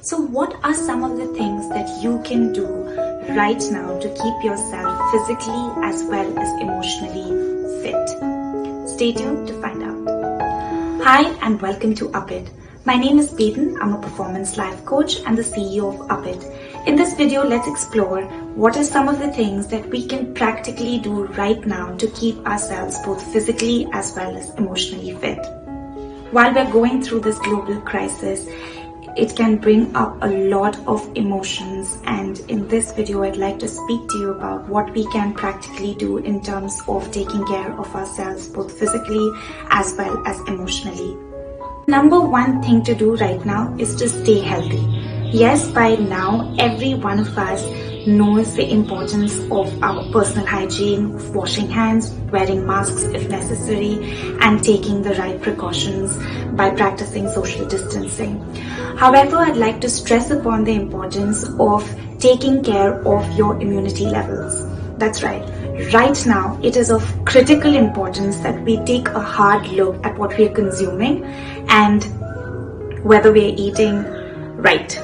So what are some of the things that you can do right now to keep yourself physically as well as emotionally fit? Stay tuned to find out. Hi and welcome to Up It. My name is Peyton. I'm a performance life coach and the CEO of Up It. In this video, let's explore what are some of the things that we can practically do right now to keep ourselves both physically as well as emotionally fit. While we're going through this global crisis, it can bring up a lot of emotions, and in this video I'd like to speak to you about what we can practically do in terms of taking care of ourselves both physically as well as emotionally. Number one thing to do right now is to stay healthy. Yes, by now every one of us knows the importance of our personal hygiene, of washing hands, wearing masks if necessary, and taking the right precautions by practicing social distancing. However, I'd like to stress upon the importance of taking care of your immunity levels. That's right. Right now, it is of critical importance that we take a hard look at what we are consuming and whether we are eating right.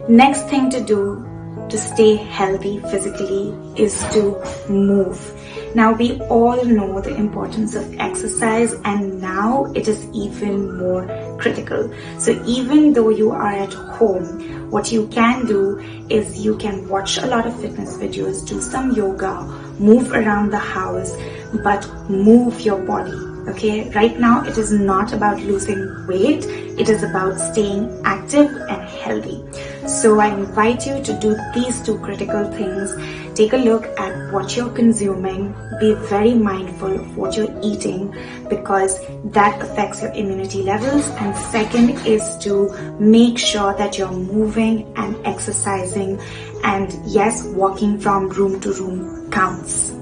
Next thing to do to stay healthy physically is to move. Now we all know the importance of exercise, and now it is even more critical. So even though you are at home, what you can do is you can watch a lot of fitness videos, do some yoga, move around the house, but move your body. Okay, right now it is not about losing weight, it is about staying active and healthy. So I invite you to do these two critical things. Take a look at what you're consuming, be very mindful of what you're eating because that affects your immunity levels. And second is to make sure that you're moving and exercising, and yes, walking from room to room counts.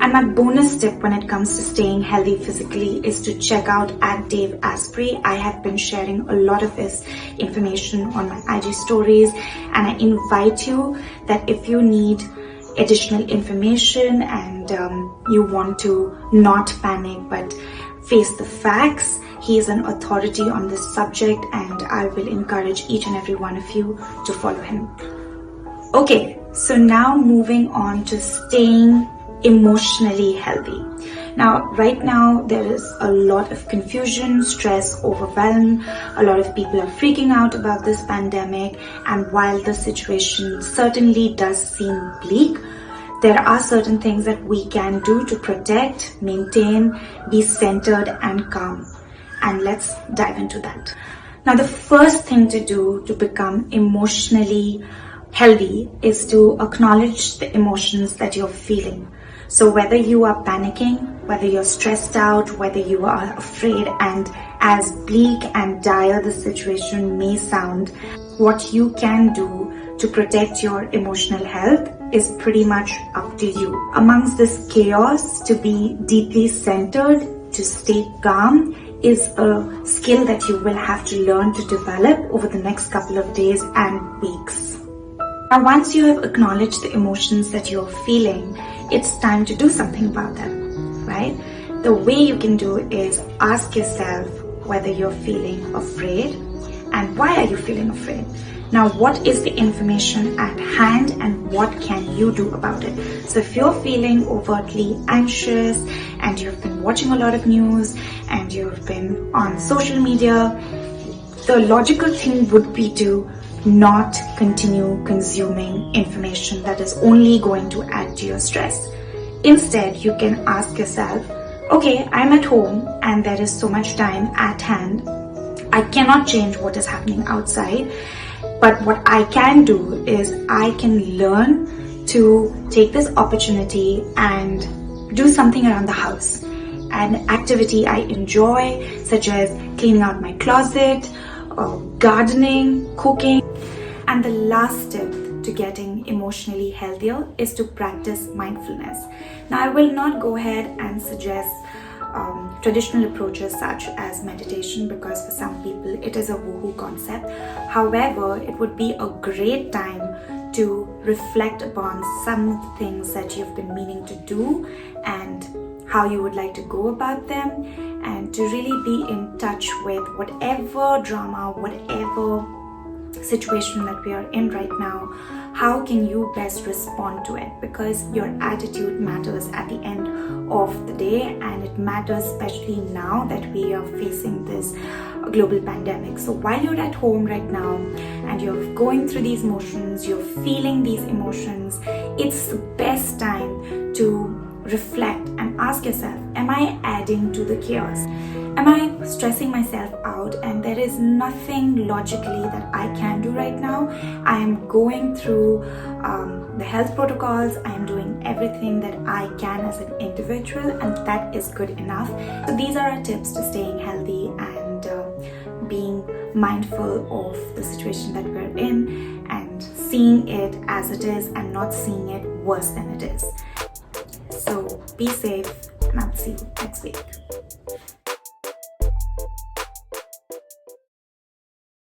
And my bonus tip when it comes to staying healthy physically is to check out @Dave Asprey. I have been sharing a lot of his information on my IG stories, and I invite you that if you need additional information and you want to not panic but face the facts, he is an authority on this subject, and I will encourage each and every one of you to follow him. Okay, so now moving on to staying emotionally healthy. Now, right now, there is a lot of confusion, stress, overwhelm. A lot of people are freaking out about this pandemic, and while the situation certainly does seem bleak, there are certain things that we can do to protect, maintain, be centered and calm. And let's dive into that. Now, the first thing to do to become emotionally healthy is to acknowledge the emotions that you're feeling. So whether you are panicking, whether you're stressed out, whether you are afraid, and as bleak and dire the situation may sound, what you can do to protect your emotional health is pretty much up to you. Amongst this chaos, to be deeply centered, to stay calm, is a skill that you will have to learn to develop over the next couple of days and weeks. Now, once you have acknowledged the emotions that you're feeling, it's time to do something about them, right? The way you can do is ask yourself whether you're feeling afraid and why are you feeling afraid? Now, what is the information at hand and what can you do about it? So if you're feeling overtly anxious and you've been watching a lot of news and you've been on social media, the logical thing would be to not continue consuming information that is only going to add to your stress. Instead, you can ask yourself, okay, I'm at home and there is so much time at hand. I cannot change what is happening outside, but what I can do is I can learn to take this opportunity and do something around the house. An activity I enjoy, such as cleaning out my closet, gardening, cooking. And the last tip to getting emotionally healthier is to practice mindfulness. Now, I will not go ahead and suggest traditional approaches such as meditation because for some people it is a woohoo concept. However, it would be a great time to reflect upon some things that you've been meaning to do and how you would like to go about them, and to really be in touch with whatever drama, whatever situation that we are in right now. How can you best respond to it? Because your attitude matters at the end of the day, and it matters especially now that we are facing this global pandemic. So while you're at home right now and you're going through these motions, you're feeling these emotions, it's the best time to reflect and ask yourself, am I adding to the chaos? Am I stressing myself out and there is nothing logically that I can do right now? I am going through the health protocols, I am doing everything that I can as an individual, and that is good enough. So these are our tips to staying healthy and being mindful of the situation that we're in, and seeing it as it is and not seeing it worse than it is. So be safe, and I'll see you next week.